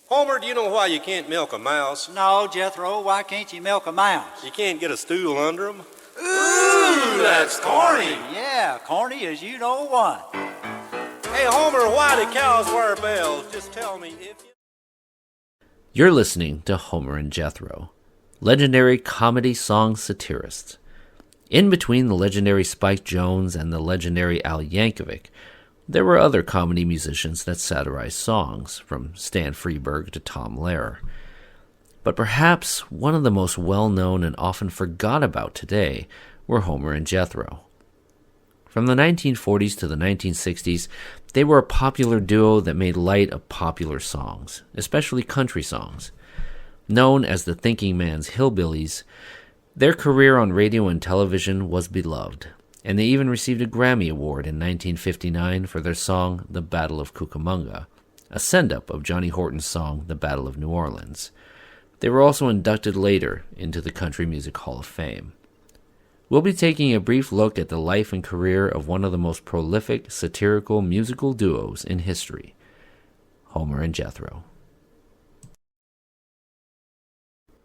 Homer, do you know why you can't milk a mouse? No, Jethro, why can't you milk a mouse? You can't get a stool under him. Ooh, that's corny. Yeah, corny as you know what. Hey, Homer, why do cows wear bells? Just tell me if you... You're listening to Homer and Jethro, legendary comedy song satirists. In between the legendary Spike Jones and the legendary Al Yankovic, there were other comedy musicians that satirized songs, from Stan Freberg to Tom Lehrer. But perhaps one of the most well-known and often forgot about today were Homer and Jethro. From the 1940s to the 1960s, they were a popular duo that made light of popular songs, especially country songs. Known as the thinking man's hillbillies, their career on radio and television was beloved, and they even received a Grammy Award in 1959 for their song The Battle of Cucamonga, a send-up of Johnny Horton's song The Battle of New Orleans. They were also inducted later into the Country Music Hall of Fame. We'll be taking a brief look at the life and career of one of the most prolific satirical musical duos in history, Homer and Jethro.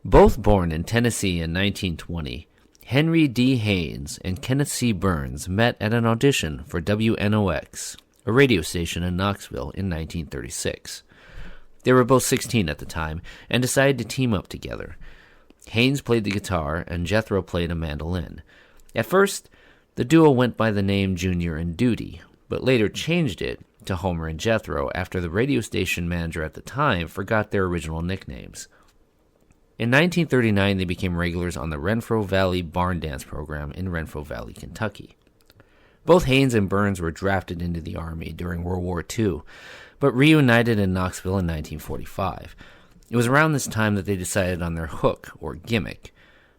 Both born in Tennessee in 1920, Henry D. Haynes and Kenneth C. Burns met at an audition for WNOX, a radio station in Knoxville, in 1936. They were both 16 at the time and decided to team up together. Haynes played the guitar and Jethro played a mandolin. At first, the duo went by the name Junior and Duty, but later changed it to Homer and Jethro after the radio station manager at the time forgot their original nicknames. In 1939, they became regulars on the Renfro Valley Barn Dance program in Renfro Valley, Kentucky. Both Haynes and Burns were drafted into the Army during World War II, but reunited in Knoxville in 1945. It was around this time that they decided on their hook, or gimmick,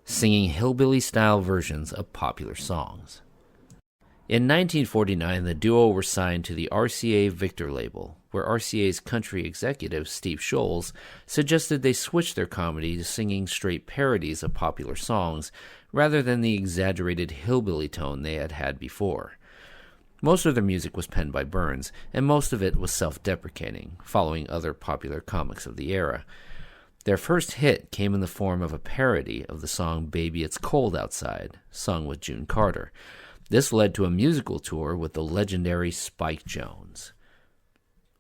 singing hillbilly-style versions of popular songs. In 1949, the duo were signed to the RCA Victor label, where RCA's country executive, Steve Scholes, suggested they switch their comedy to singing straight parodies of popular songs rather than the exaggerated hillbilly tone they had had before. Most of their music was penned by Burns, and most of it was self-deprecating, following other popular comics of the era. Their first hit came in the form of a parody of the song Baby It's Cold Outside, sung with June Carter. This led to a musical tour with the legendary Spike Jones.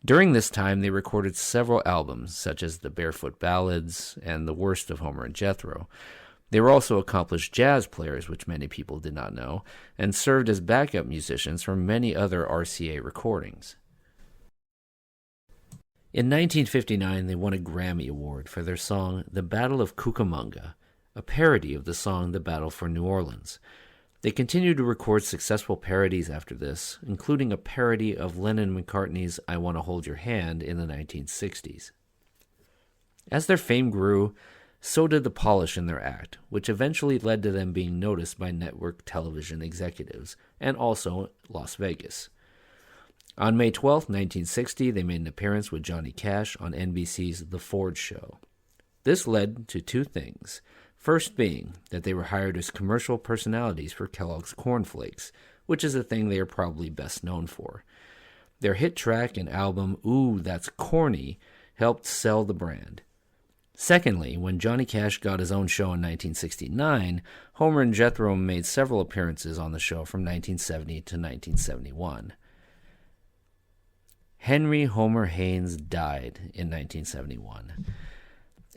During this time, they recorded several albums, such as The Barefoot Ballads and The Worst of Homer and Jethro. They were also accomplished jazz players, which many people did not know, and served as backup musicians for many other RCA recordings. In 1959, they won a Grammy Award for their song The Battle of Cucamonga, a parody of the song The Battle for New Orleans. They continued to record successful parodies after this, including a parody of Lennon and McCartney's I Wanna Hold Your Hand in the 1960s. As their fame grew, so did the polish in their act, which eventually led to them being noticed by network television executives, and also Las Vegas. On May 12, 1960, they made an appearance with Johnny Cash on NBC's The Ford Show. This led to two things. First being that they were hired as commercial personalities for Kellogg's Corn Flakes, which is a thing they are probably best known for. Their hit track and album, Ooh, That's Corny, helped sell the brand. Secondly, when Johnny Cash got his own show in 1969, Homer and Jethro made several appearances on the show from 1970 to 1971. Henry Homer Haynes died in 1971.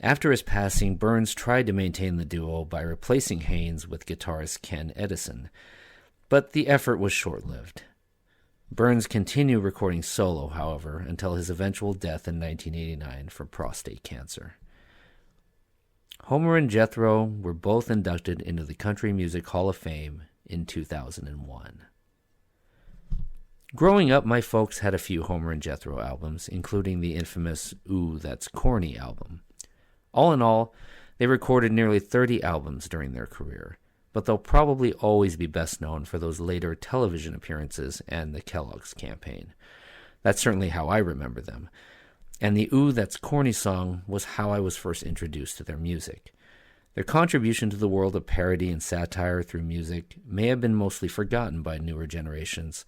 After his passing, Burns tried to maintain the duo by replacing Haynes with guitarist Ken Edison, but the effort was short-lived. Burns continued recording solo, however, until his eventual death in 1989 from prostate cancer. Homer and Jethro were both inducted into the Country Music Hall of Fame in 2001. Growing up, my folks had a few Homer and Jethro albums, including the infamous Ooh, That's Corny album. All in all, they recorded nearly 30 albums during their career, but they'll probably always be best known for those later television appearances and the Kellogg's campaign. That's certainly how I remember them. And the Ooh, That's Corny song was how I was first introduced to their music. Their contribution to the world of parody and satire through music may have been mostly forgotten by newer generations,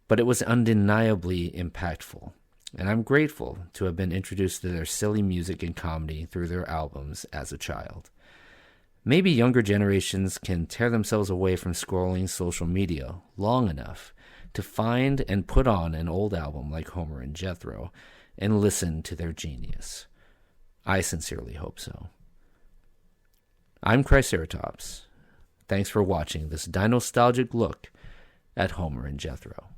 but it was undeniably impactful. and I'm grateful to have been introduced to their silly music and comedy through their albums as a child. Maybe younger generations can tear themselves away from scrolling social media long enough to find and put on an old album like Homer and Jethro and listen to their genius. I sincerely hope so. I'm Triceratops. Thanks for watching this DinoStalgic look at Homer and Jethro.